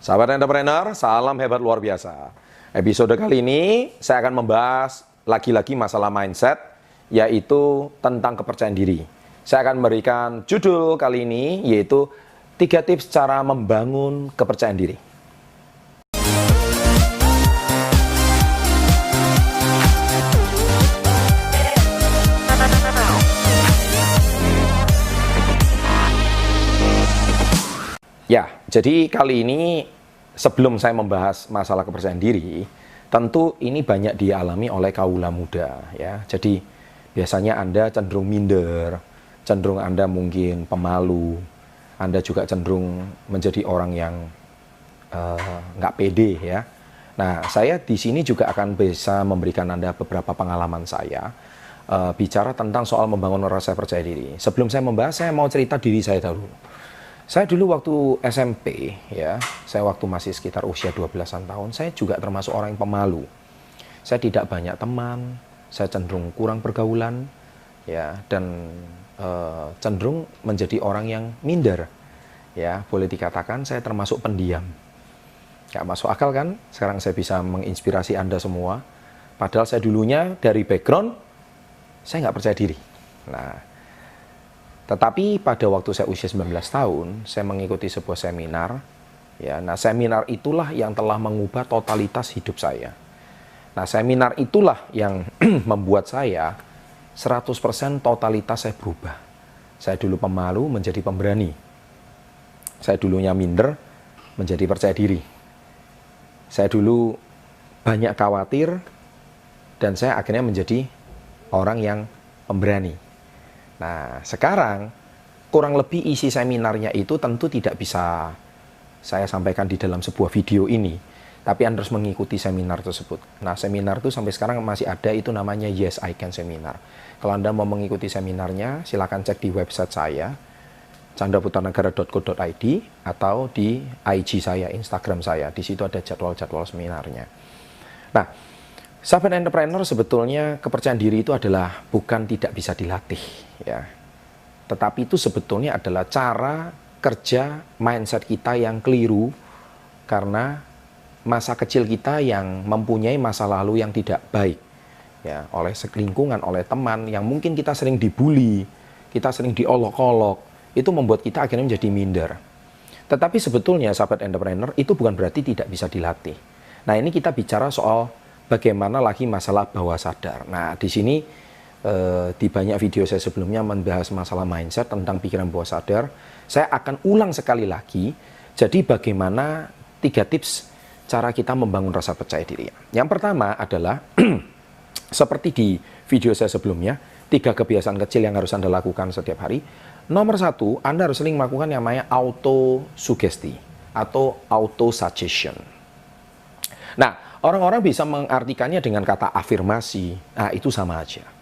Sahabat entrepreneur, salam hebat luar biasa. Episode kali ini saya akan membahas lagi-lagi masalah mindset, yaitu tentang kepercayaan diri. Saya akan memberikan judul kali ini, yaitu 3 tips cara membangun kepercayaan diri. Ya, jadi kali ini sebelum saya membahas masalah kepercayaan diri, tentu ini banyak dialami oleh kaula muda ya. Jadi biasanya Anda cenderung minder, cenderung Anda mungkin pemalu, Anda juga cenderung menjadi orang yang nggak pede ya. Nah, saya di sini juga akan bisa memberikan Anda beberapa pengalaman saya bicara tentang soal membangun rasa percaya diri. Sebelum saya membahas, saya mau cerita diri saya dulu. Saya dulu waktu SMP, ya, saya waktu masih sekitar usia 12-an tahun, saya juga termasuk orang yang pemalu. Saya tidak banyak teman, saya cenderung kurang pergaulan, ya, dan cenderung menjadi orang yang minder. Ya, boleh dikatakan saya termasuk pendiam. Gak masuk akal kan? Sekarang saya bisa menginspirasi Anda semua. Padahal saya dulunya dari background, saya nggak percaya diri. Nah, tetapi pada waktu saya usia 19 tahun, saya mengikuti sebuah seminar. Ya, nah, seminar itulah yang telah mengubah totalitas hidup saya. Nah, seminar itulah yang membuat saya 100% totalitas saya berubah. Saya dulu pemalu menjadi pemberani. Saya dulunya minder menjadi percaya diri. Saya dulu banyak khawatir dan saya akhirnya menjadi orang yang pemberani. Nah, sekarang kurang lebih isi seminarnya itu tentu tidak bisa saya sampaikan di dalam sebuah video ini, tapi Anda harus mengikuti seminar tersebut. Nah, seminar itu sampai sekarang masih ada, itu namanya Yes I Can Seminar. Kalau Anda mau mengikuti seminarnya, silakan cek di website saya, candraputanegara.co.id, atau di IG saya, Instagram saya. Di situ ada jadwal-jadwal seminarnya. Nah, sahabat entrepreneur, sebetulnya kepercayaan diri itu adalah bukan tidak bisa dilatih, ya. Tetapi itu sebetulnya adalah cara kerja mindset kita yang keliru karena masa kecil kita yang mempunyai masa lalu yang tidak baik, ya, oleh lingkungan, oleh teman yang mungkin kita sering dibully, kita sering diolok-olok, itu membuat kita akhirnya menjadi minder. Tetapi sebetulnya sahabat entrepreneur itu bukan berarti tidak bisa dilatih. Nah, ini kita bicara soal bagaimana lagi masalah bawah sadar. Nah, di sini di banyak video saya sebelumnya membahas masalah mindset tentang pikiran bawah sadar. Saya akan ulang sekali lagi. Jadi bagaimana 3 tips cara kita membangun rasa percaya diri. Yang pertama adalah seperti di video saya sebelumnya, 3 kebiasaan kecil yang harus Anda lakukan setiap hari. Nomor 1, Anda harus sering melakukan yang namanya auto-sugesti atau auto-suggestion. Nah, orang-orang bisa mengartikannya dengan kata afirmasi. Nah, itu sama aja.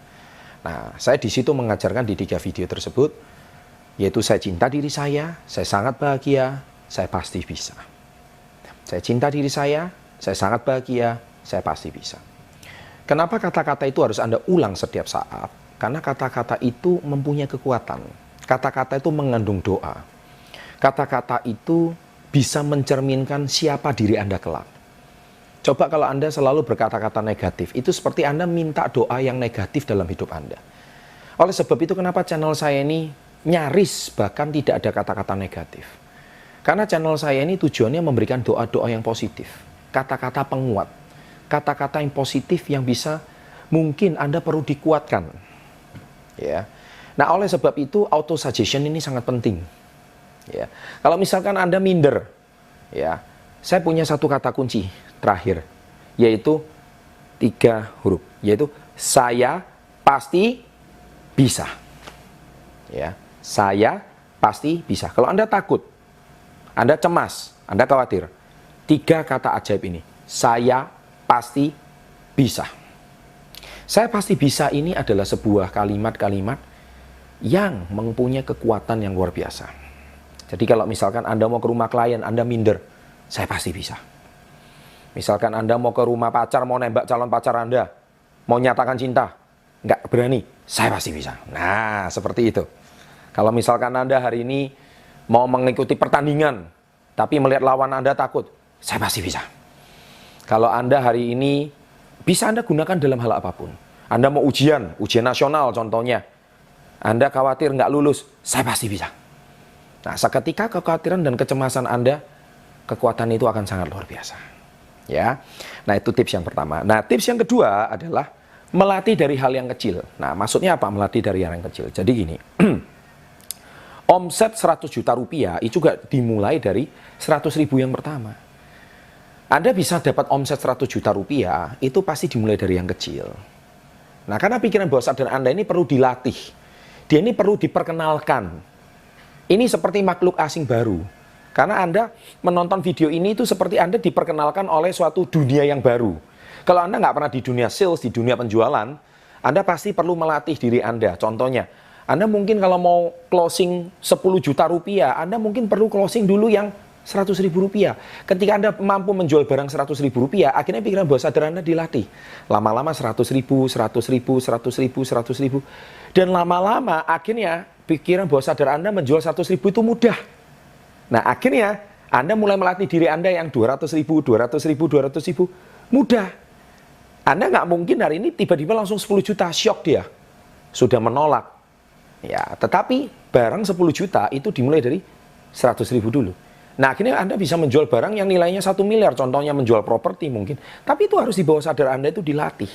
Nah, saya di situ mengajarkan di 3 video tersebut, yaitu saya cinta diri saya sangat bahagia, saya pasti bisa. Saya cinta diri saya sangat bahagia, saya pasti bisa. Kenapa kata-kata itu harus Anda ulang setiap saat? Karena kata-kata itu mempunyai kekuatan. Kata-kata itu mengandung doa. Kata-kata itu bisa mencerminkan siapa diri Anda kelak. Coba kalau Anda selalu berkata-kata negatif, itu seperti Anda minta doa yang negatif dalam hidup Anda. Oleh sebab itu kenapa channel saya ini nyaris bahkan tidak ada kata-kata negatif. Karena channel saya ini tujuannya memberikan doa-doa yang positif. Kata-kata penguat. Kata-kata yang positif yang bisa mungkin Anda perlu dikuatkan. Ya. Nah, oleh sebab itu auto-suggestion ini sangat penting. Ya. Kalau misalkan Anda minder, ya, saya punya satu kata kunci terakhir, yaitu 3 huruf, yaitu saya pasti bisa. Ya, saya pasti bisa. Kalau Anda takut, Anda cemas, Anda khawatir, 3 kata ajaib ini, saya pasti bisa. Saya pasti bisa ini adalah sebuah kalimat-kalimat yang mempunyai kekuatan yang luar biasa. Jadi kalau misalkan Anda mau ke rumah klien, Anda minder, saya pasti bisa. Misalkan Anda mau ke rumah pacar, mau nembak calon pacar Anda, mau nyatakan cinta, nggak berani, saya pasti bisa. Nah, seperti itu. Kalau misalkan Anda hari ini mau mengikuti pertandingan, tapi melihat lawan Anda takut, saya pasti bisa. Kalau Anda hari ini bisa Anda gunakan dalam hal apapun. Anda mau ujian nasional contohnya. Anda khawatir nggak lulus, saya pasti bisa. Nah, seketika kekhawatiran dan kecemasan Anda, kekuatan itu akan sangat luar biasa. Ya. Nah, itu tips yang pertama. Nah, tips yang kedua adalah melatih dari hal yang kecil. Nah, maksudnya apa melatih dari hal yang kecil? Jadi gini, omset 100 juta rupiah itu juga dimulai dari 100 ribu yang pertama. Anda bisa dapat omset 100 juta rupiah, itu pasti dimulai dari yang kecil. Nah, karena pikiran bawah sadar Anda ini perlu dilatih. Dia ini perlu diperkenalkan. Ini seperti makhluk asing baru. Karena Anda menonton video ini itu seperti Anda diperkenalkan oleh suatu dunia yang baru. Kalau Anda nggak pernah di dunia sales, di dunia penjualan, Anda pasti perlu melatih diri Anda. Contohnya, Anda mungkin kalau mau closing 10 juta rupiah, Anda mungkin perlu closing dulu yang 100 ribu rupiah. Ketika Anda mampu menjual barang 100 ribu rupiah, akhirnya pikiran bawah sadar Anda dilatih. Lama-lama 100 ribu, 100 ribu, 100 ribu, 100 ribu. Dan lama-lama akhirnya pikiran bawah sadar Anda menjual 100 ribu itu mudah. Nah, akhirnya Anda mulai melatih diri Anda yang 200 ribu, 200 ribu, 200 ribu. Mudah. Anda nggak mungkin hari ini tiba-tiba langsung 10 juta, syok dia. Sudah menolak. Ya, tetapi barang 10 juta itu dimulai dari 100 ribu dulu. Nah, akhirnya Anda bisa menjual barang yang nilainya 1 miliar. Contohnya menjual properti mungkin. Tapi itu harus di bawah sadar Anda itu dilatih.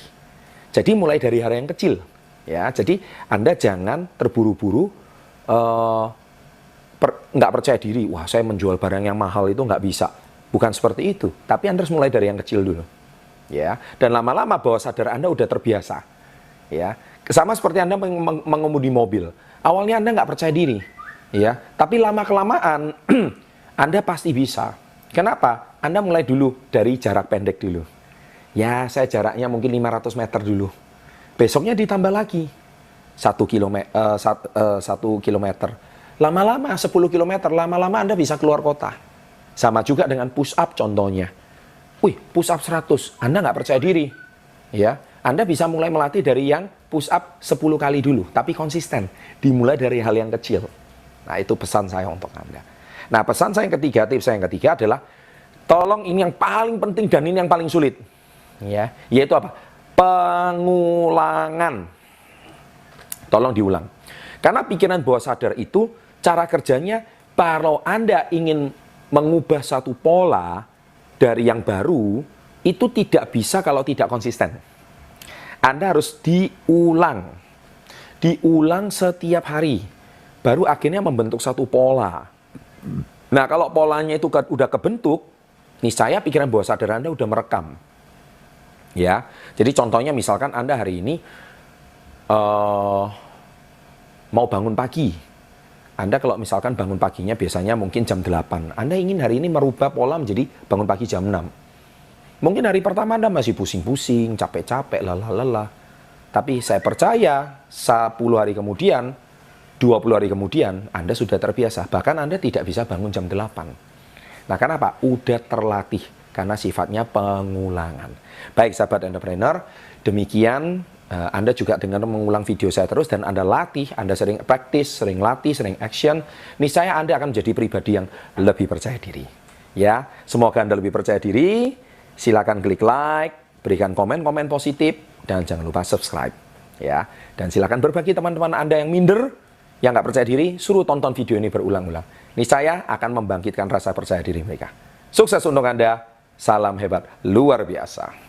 Jadi mulai dari hal yang kecil. Ya, jadi Anda jangan terburu-buru nggak percaya diri. Wah, saya menjual barang yang mahal itu nggak bisa. Bukan seperti itu. Tapi Anda harus mulai dari yang kecil dulu. Ya, dan lama-lama bawah sadar Anda udah terbiasa. Ya, sama seperti Anda mengemudi mobil. Awalnya Anda nggak percaya diri. Ya, tapi lama-kelamaan Anda pasti bisa. Kenapa? Anda mulai dulu dari jarak pendek dulu. Ya, saya jaraknya mungkin 500 meter dulu. Besoknya ditambah lagi 1 kilometer. Lama-lama 10 kilometer, lama-lama Anda bisa keluar kota. Sama juga dengan push up contohnya. Wih, push up 100, Anda nggak percaya diri. Ya, Anda bisa mulai melatih dari yang push up 10 kali dulu, tapi konsisten. Dimulai dari hal yang kecil. Nah, itu pesan saya untuk Anda. Nah, pesan saya yang ketiga, tips saya yang ketiga adalah tolong ini yang paling penting dan ini yang paling sulit. Ya, yaitu apa? Pengulangan. Tolong diulang. Karena pikiran bawah sadar itu cara kerjanya kalau Anda ingin mengubah satu pola dari yang baru itu tidak bisa kalau tidak konsisten. Anda harus diulang. Diulang setiap hari. Baru akhirnya membentuk satu pola. Nah, kalau polanya itu udah kebentuk, niscaya pikiran bawah sadar Anda udah merekam. Ya, jadi contohnya misalkan Anda hari ini mau bangun pagi. Anda kalau misalkan bangun paginya biasanya mungkin jam 8. Anda ingin hari ini merubah pola menjadi bangun pagi jam 6. Mungkin hari pertama Anda masih pusing-pusing, capek-capek, lelah-lelah. Tapi saya percaya 10 hari kemudian, 20 hari kemudian, Anda sudah terbiasa. Bahkan Anda tidak bisa bangun jam 8. Nah, kenapa? Udah terlatih. Karena sifatnya pengulangan. Baik, sahabat entrepreneur, demikian Anda juga dengan mengulang video saya terus dan Anda latih, Anda sering practice, sering latih, sering action, niscaya Anda akan menjadi pribadi yang lebih percaya diri. Ya, semoga Anda lebih percaya diri. Silakan klik like, berikan komen-komen positif, dan jangan lupa subscribe. Ya, dan silakan berbagi teman-teman Anda yang minder, yang nggak percaya diri, suruh tonton video ini berulang-ulang. Niscaya akan membangkitkan rasa percaya diri mereka. Sukses untuk Anda, salam hebat luar biasa.